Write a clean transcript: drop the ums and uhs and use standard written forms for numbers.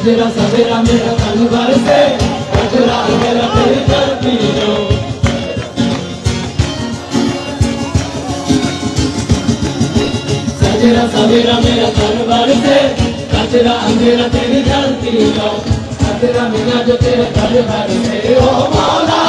सजरा सवेरा मेरा तनवर से कचरा मेरा तेरी चलती लो सजरा सवेरा मेरा तनवर से कचरा अंधेरा तेरी जलती लो कचरा मिला जो तेरे घर भर से ओ मौला